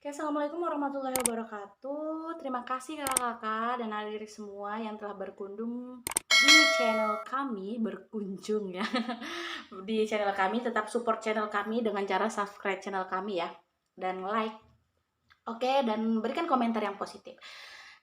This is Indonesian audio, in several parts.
Oke, assalamualaikum warahmatullahi wabarakatuh. Terima kasih kakak-kakak dan adik-adik semua yang telah berkunjung di channel kami, berkunjung ya. Di channel kami, tetap support channel kami dengan cara subscribe channel kami ya. Dan like. Oke, dan berikan komentar yang positif.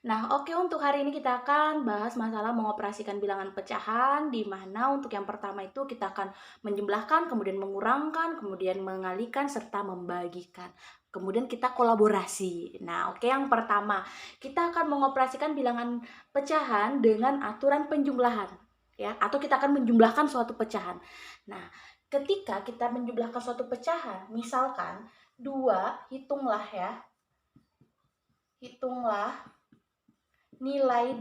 Nah, oke, untuk hari ini kita akan bahas masalah mengoperasikan bilangan pecahan, di mana untuk yang pertama itu kita akan menjumlahkan, kemudian mengurangkan, kemudian mengalihkan, serta membagikan. Kemudian kita kolaborasi. Nah, oke, yang pertama, kita akan mengoperasikan bilangan pecahan dengan aturan penjumlahan, ya, atau kita akan menjumlahkan suatu pecahan. Nah, ketika kita menjumlahkan suatu pecahan, misalkan 2, hitunglah nilai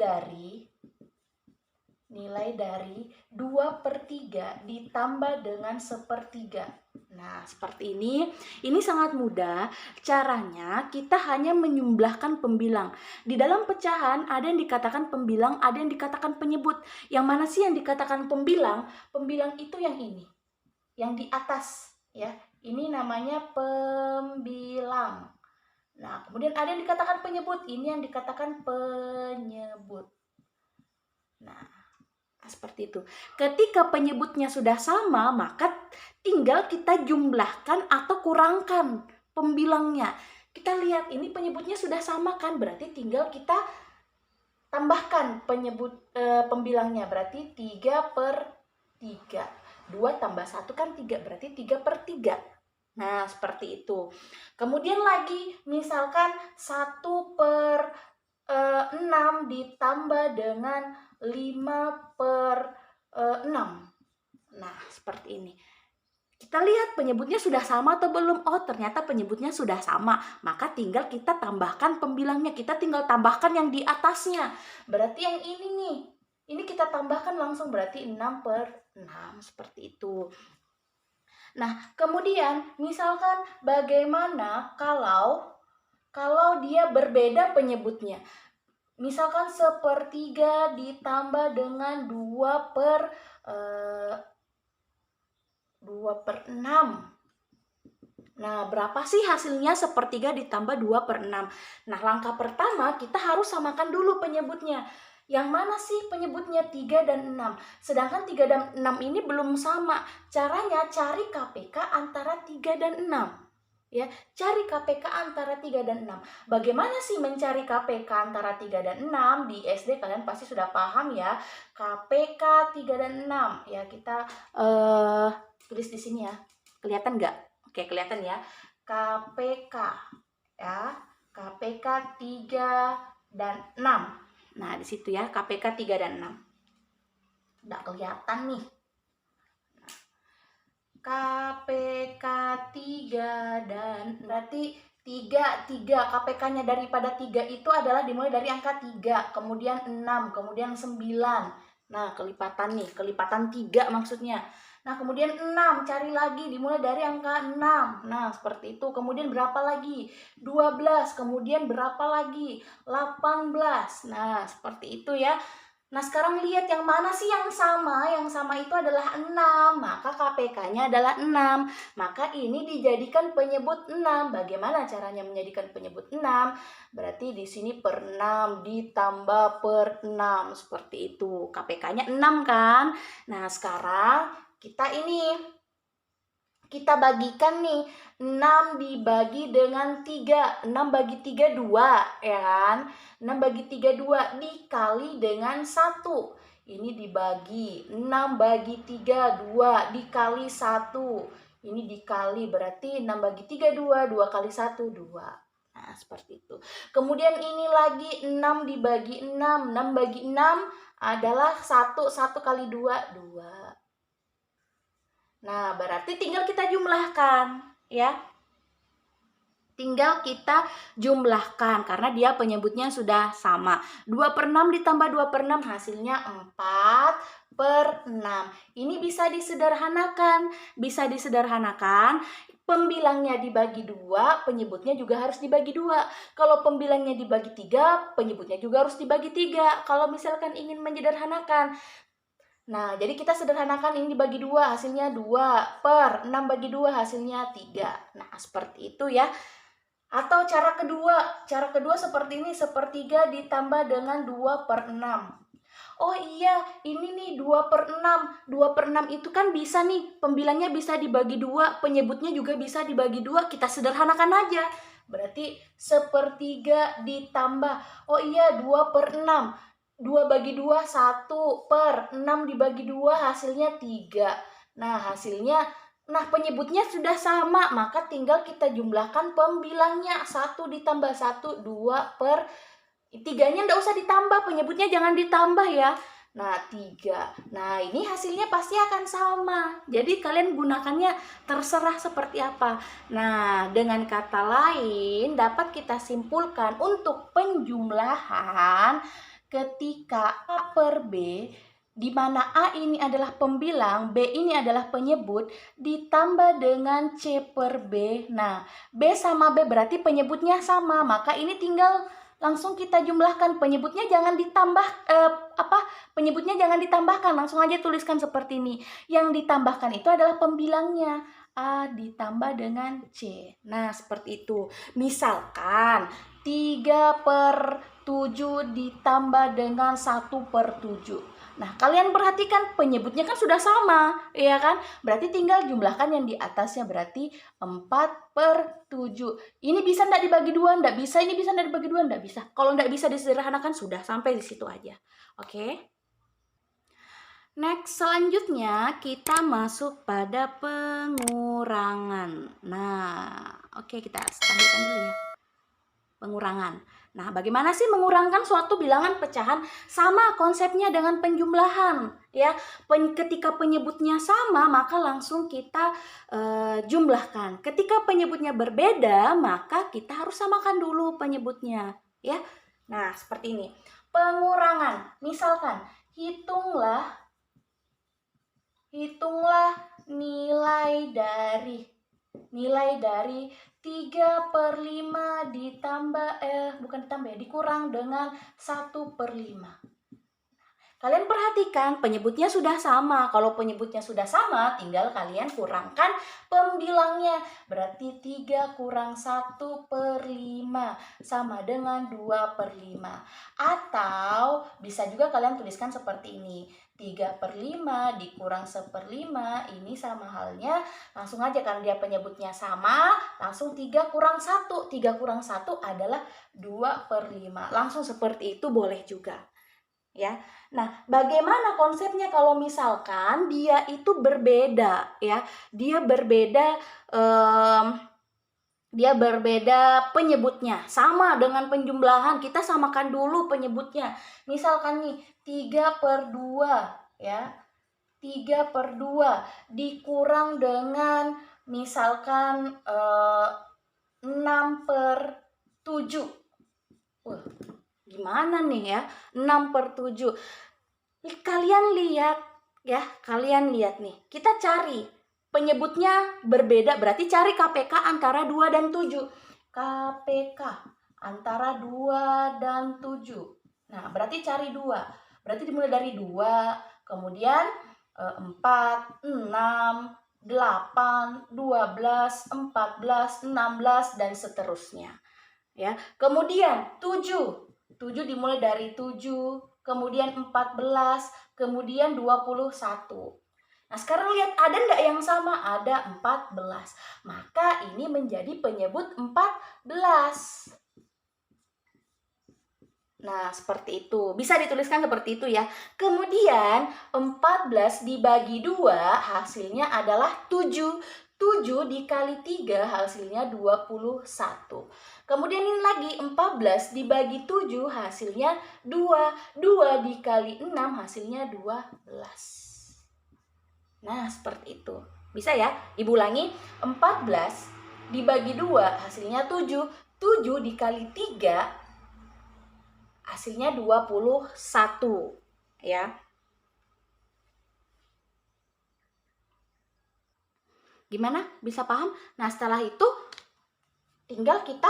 dari 2/3 ditambah dengan 1/3. Nah, seperti ini. Ini sangat mudah. Caranya kita hanya menjumlahkan pembilang. Di dalam pecahan ada yang dikatakan pembilang, ada yang dikatakan penyebut. Yang mana sih yang dikatakan pembilang? Pembilang itu yang ini, yang di atas ya. Ini namanya pembilang. Nah, kemudian ada yang dikatakan penyebut. Ini yang dikatakan penyebut. Nah, seperti itu. Ketika penyebutnya sudah sama, maka tinggal kita jumlahkan atau kurangkan pembilangnya. Kita lihat ini penyebutnya sudah sama kan, berarti tinggal kita tambahkan pembilangnya, berarti 3/3. 2 tambah 1 kan 3, berarti 3/3. Nah, seperti itu. Kemudian lagi, misalkan 1/6 ditambah dengan 5/6. Nah, seperti ini. Kita lihat penyebutnya sudah sama atau belum. Oh, ternyata penyebutnya sudah sama. Maka tinggal kita tambahkan pembilangnya. Kita tinggal tambahkan yang di atasnya. Berarti yang ini nih. Ini kita tambahkan langsung, berarti 6/6. Seperti itu. Nah, kemudian misalkan bagaimana kalau dia berbeda penyebutnya. Misalkan 1/3 ditambah dengan 2/6. Nah, berapa sih hasilnya 1/3 ditambah 2/6? Nah, langkah pertama kita harus samakan dulu penyebutnya. Yang mana sih penyebutnya 3 dan 6? Sedangkan 3 dan 6 ini belum sama. Caranya cari KPK antara 3 dan 6. Ya, cari KPK antara 3 dan 6. Bagaimana sih mencari KPK antara 3 dan 6? Di SD kalian pasti sudah paham ya. KPK 3 dan 6. Ya, kita tulis di sini ya. Kelihatan nggak? Oke, kelihatan ya. KPK ya. KPK 3 dan 6. Nah, di situ ya, KPK 3 dan 6. Nggak kelihatan nih. KPK 3 dan berarti 3 KPK-nya daripada 3 itu adalah dimulai dari angka 3, kemudian 6, kemudian 9. Nah, kelipatan nih, kelipatan 3 maksudnya. Nah, kemudian 6, cari lagi dimulai dari angka 6. Nah, seperti itu. Kemudian berapa lagi? 12, kemudian berapa lagi? 18. Nah, seperti itu ya. Nah, sekarang lihat yang mana sih yang sama? Yang sama itu adalah 6, maka KPK-nya adalah 6. Maka ini dijadikan penyebut 6. Bagaimana caranya menjadikan penyebut 6? Berarti di sini per 6 ditambah per 6. Seperti itu. KPK-nya 6 kan? Nah, sekarang kita bagikan nih. 6 dibagi dengan 3. 6 bagi 3, 2. Ya kan? 6 bagi 3, 2. Dikali dengan 1. Ini dibagi. 6 bagi 3, 2. Dikali 1. Ini dikali. Berarti 6 bagi 3, 2. 2 kali 1, 2. Nah, seperti itu. Kemudian ini lagi 6 dibagi 6. 6 bagi 6 adalah 1. 1 kali 2, 2. Nah, berarti tinggal kita jumlahkan, ya. Tinggal kita jumlahkan karena dia penyebutnya sudah sama. 2/6 ditambah 2/6 hasilnya 4/6. Ini bisa disederhanakan. Pembilangnya dibagi 2, penyebutnya juga harus dibagi 2. Kalau pembilangnya dibagi 3, penyebutnya juga harus dibagi 3. Kalau misalkan ingin menyederhanakan. Nah, jadi kita sederhanakan, ini dibagi 2, hasilnya 2 per 6 bagi 2 hasilnya 3. Nah, seperti itu ya. Atau cara kedua seperti ini, 1/3 ditambah dengan 2/6. Oh iya, ini nih 2/6. 2/6 itu kan bisa nih, pembilangnya bisa dibagi 2, penyebutnya juga bisa dibagi 2. Kita sederhanakan aja. Berarti 1/3 ditambah. Oh iya, 2/6. 2 bagi 2, 1/6 dibagi 2 hasilnya 3. Nah, penyebutnya sudah sama, maka tinggal kita jumlahkan pembilangnya. 1 ditambah 1, 2/3-nya nggak usah ditambah, penyebutnya jangan ditambah ya. Nah, 3. Nah, ini hasilnya pasti akan sama. Jadi kalian gunakannya terserah seperti apa. Nah, dengan kata lain dapat kita simpulkan untuk penjumlahan ketika A per B, di mana A ini adalah pembilang, B ini adalah penyebut, ditambah dengan C per B. Nah, B sama B berarti penyebutnya sama, maka ini tinggal langsung kita jumlahkan. Penyebutnya jangan ditambah, penyebutnya jangan ditambahkan, langsung aja tuliskan seperti ini. Yang ditambahkan itu adalah pembilangnya, A ditambah dengan C. Nah, seperti itu. Misalkan 3/7 ditambah dengan 1/7. Nah, kalian perhatikan penyebutnya kan sudah sama, ya kan? Berarti tinggal jumlahkan yang di atasnya, berarti 4/7. Ini bisa enggak dibagi 2? Enggak bisa. Ini bisa enggak dibagi 2? Enggak bisa. Kalau enggak bisa disederhanakan, sudah sampai di situ aja. Oke? Next, selanjutnya kita masuk pada pengurangan. Nah, oke, kita tampilkan dulu ya. Pengurangan. Nah, bagaimana sih mengurangkan suatu bilangan pecahan? Sama konsepnya dengan penjumlahan, ya. Ketika penyebutnya sama, maka langsung kita jumlahkan. Ketika penyebutnya berbeda, maka kita harus samakan dulu penyebutnya, ya. Nah, seperti ini. Pengurangan. Misalkan, hitunglah nilai dari 3/5 dikurang dengan 1/5. Kalian perhatikan penyebutnya sudah sama. Kalau penyebutnya sudah sama, tinggal kalian kurangkan pembilangnya. Berarti 3 kurang 1/5 sama dengan 2/5. Atau bisa juga kalian tuliskan seperti ini. 3/5 dikurang 1/5 ini sama halnya, langsung aja kan dia penyebutnya sama, langsung 3 kurang 1. 3 kurang 1 adalah 2/5. Langsung seperti itu boleh juga. Ya. Nah, bagaimana konsepnya kalau misalkan dia itu berbeda, ya? Dia berbeda penyebutnya. Sama dengan penjumlahan, kita samakan dulu penyebutnya. Misalkan nih 3/2, ya. 3/2 dikurang dengan misalkan 6/7. Wah, gimana nih ya? 6/7. Kalian lihat ya, nih. Kita cari penyebutnya berbeda, berarti cari KPK antara 2 dan 7. KPK antara 2 dan 7. Nah, berarti cari 2. Berarti dimulai dari 2, kemudian 4, 6, 8, 12, 14, 16 dan seterusnya. Ya. Kemudian 7 dimulai dari 7, kemudian 14, kemudian 21. Nah, sekarang lihat ada enggak yang sama? Ada 14. Maka ini menjadi penyebut 14. Nah, seperti itu. Bisa dituliskan seperti itu ya. Kemudian 14 dibagi 2 hasilnya adalah 7. 7 dikali 3 hasilnya 21. Kemudian ini lagi 14 dibagi 7 hasilnya 2. 2 dikali 6 hasilnya 12. Nah, seperti itu. Bisa ya? Ibu ulangi. 14 dibagi 2 hasilnya 7. 7 dikali 3 hasilnya 21. Ya. Gimana? Bisa paham? Nah, setelah itu tinggal kita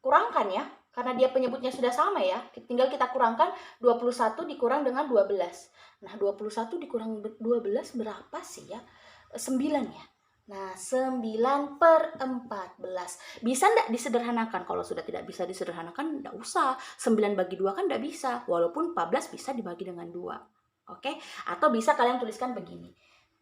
kurangkan ya. Karena dia penyebutnya sudah sama ya. Tinggal kita kurangkan 21 dikurang dengan 12. Nah, 21 dikurang 12 berapa sih ya? 9 ya. Nah, 9/14. Bisa enggak disederhanakan? Kalau sudah tidak bisa disederhanakan, enggak usah. 9 bagi 2 kan enggak bisa. Walaupun 14 bisa dibagi dengan 2. Oke? Atau bisa kalian tuliskan begini.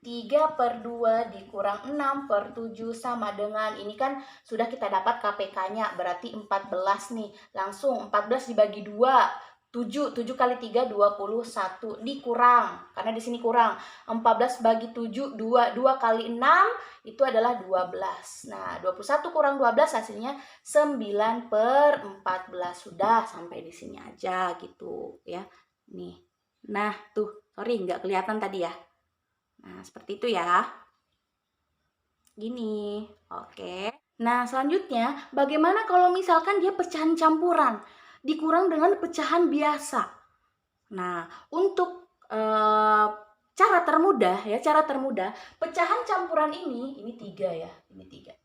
3/2 dikurang 6/7 sama dengan, ini kan sudah kita dapat KPK-nya, berarti 14 nih. Langsung 14 dibagi 2. 7 kali 3 21 dikurang, karena di sini kurang 14 bagi 7 2 kali 6 itu adalah 12. Nah, 21 kurang 12 hasilnya 9/14. Sudah, sampai di sini aja gitu ya. Nih. Nah, tuh, sorry nggak kelihatan tadi ya. Nah, seperti itu ya. Gini. Oke. Nah, selanjutnya bagaimana kalau misalkan dia pecahan campuran dikurang dengan pecahan biasa? Nah, untuk cara termudah pecahan campuran ini 3 ya, ini 3.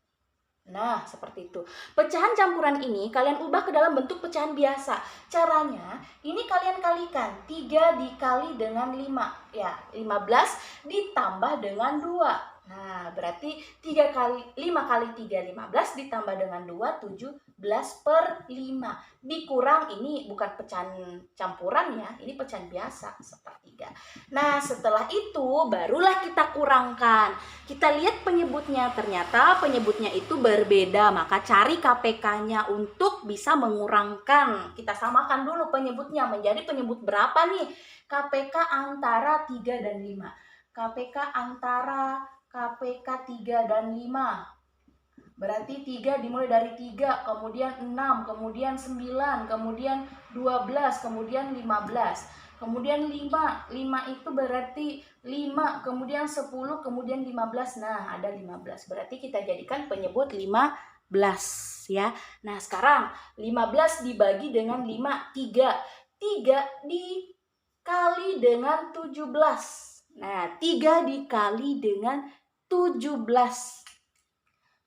Nah, seperti itu. Pecahan campuran ini kalian ubah ke dalam bentuk pecahan biasa. Caranya, ini kalian kalikan. 3 dikali dengan 5. Ya, 15 ditambah dengan 2. Nah, berarti 5 kali 3, 15 ditambah dengan 2, 17/5. Dikurang, ini bukan pecahan campuran ya, ini pecahan biasa, sepertiga. Nah, setelah itu barulah kita kurangkan. Kita lihat penyebutnya, ternyata penyebutnya itu berbeda, maka cari KPK-nya untuk bisa mengurangkan. Kita samakan dulu penyebutnya menjadi penyebut berapa nih? KPK antara 3 dan 5. KPK antara KPK 3 dan 5. Berarti 3 dimulai dari 3, kemudian 6, kemudian 9, kemudian 12, kemudian 15. Kemudian 5 itu berarti 5, kemudian 10, kemudian 15. Nah, ada 15. Berarti kita jadikan penyebut 15 ya. Nah, sekarang 15 dibagi dengan 5, 3. 3 dikali dengan 17. Nah, 3 dikali dengan 17.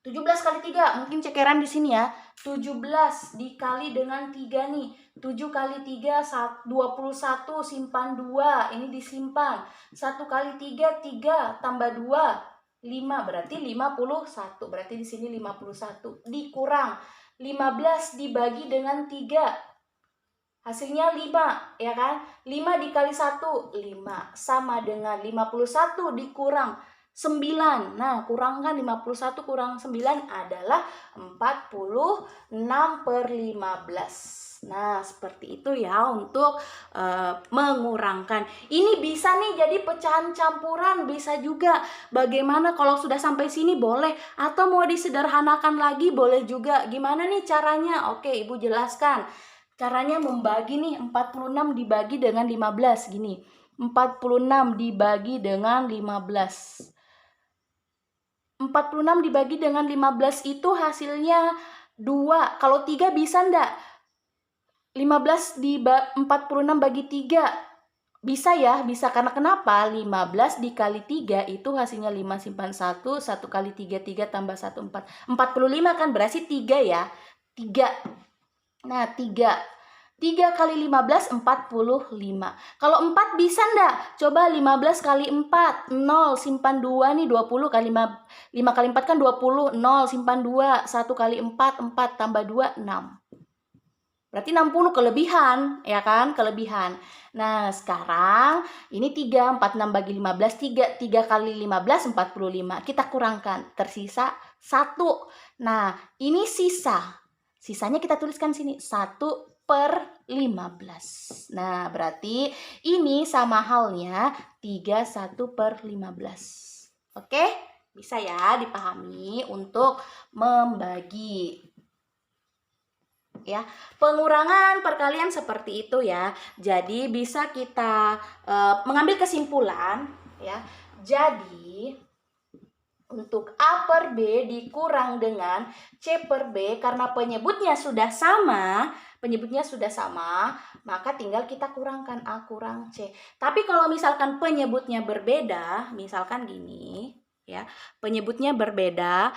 17 kali 3, mungkin cekeran di sini ya. 17 dikali dengan 3 nih. 7 kali 3, 21, simpan 2. Ini disimpan. 1 kali 3, 3 tambah 2, 5. Berarti 51. Berarti di sini 51. Dikurang 15 dibagi dengan 3. Hasilnya 5, ya kan? 5 dikali 1, 5. Sama dengan 51 dikurang 9. Nah, kurangkan 51 kurang 9 adalah 46/15. Nah, seperti itu ya untuk mengurangkan. Ini bisa nih jadi pecahan campuran, bisa juga. Bagaimana kalau sudah sampai sini boleh, atau mau disederhanakan lagi boleh juga. Gimana nih caranya? Oke, Ibu jelaskan. Caranya membagi nih, 46 dibagi dengan 15 gini. 46 dibagi dengan 15. 46 dibagi dengan 15 itu hasilnya 2. Kalau 3 bisa enggak? 15 46 bagi 3. Bisa ya, bisa. Karena kenapa? 15 dikali 3 itu hasilnya 5 simpan 1. 1 kali 3, 3 tambah 1, 4. 45 kan berarti 3 ya. 3. Nah, 3. 3 kali 15, 45. Kalau 4 bisa enggak? Coba 15 kali 4, 0, simpan 2 nih, 20 kali 5 kali 4 kan 20, 0, simpan 2, 1 kali 4, 4 tambah 2, 6. Berarti 60 kelebihan, ya kan? Kelebihan. Nah, sekarang ini 3, 46 bagi 15, 3 kali 15, 45. Kita kurangkan, tersisa 1. Nah, ini sisa. Sisanya kita tuliskan sini, 1/15. Nah, berarti ini sama halnya 31/15. Oke? Bisa ya dipahami untuk membagi. Ya, pengurangan perkalian seperti itu ya. Jadi bisa kita mengambil kesimpulan ya. Jadi untuk A per B dikurang dengan C per B, karena penyebutnya sudah sama, maka tinggal kita kurangkan A kurang C. Tapi kalau misalkan penyebutnya berbeda, misalkan gini ya, penyebutnya berbeda,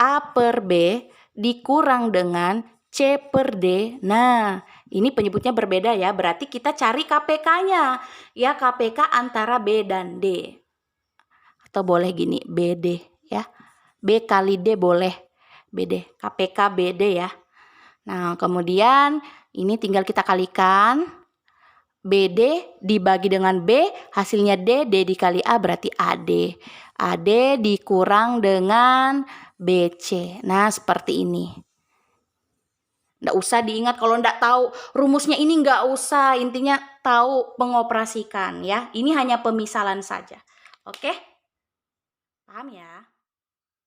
A per B dikurang dengan C per D. Nah, ini penyebutnya berbeda ya, berarti kita cari KPK-nya. Ya, KPK antara B dan D. Atau boleh gini, BD ya. B kali D boleh. BD, KPK BD ya. Nah, kemudian ini tinggal kita kalikan. BD dibagi dengan B, hasilnya D, D dikali A berarti AD. AD dikurang dengan BC. Nah, seperti ini. Nggak usah diingat, kalau nggak tahu rumusnya ini nggak usah, intinya tahu mengoperasikan ya. Ini hanya pemisalan saja. Oke? Paham ya?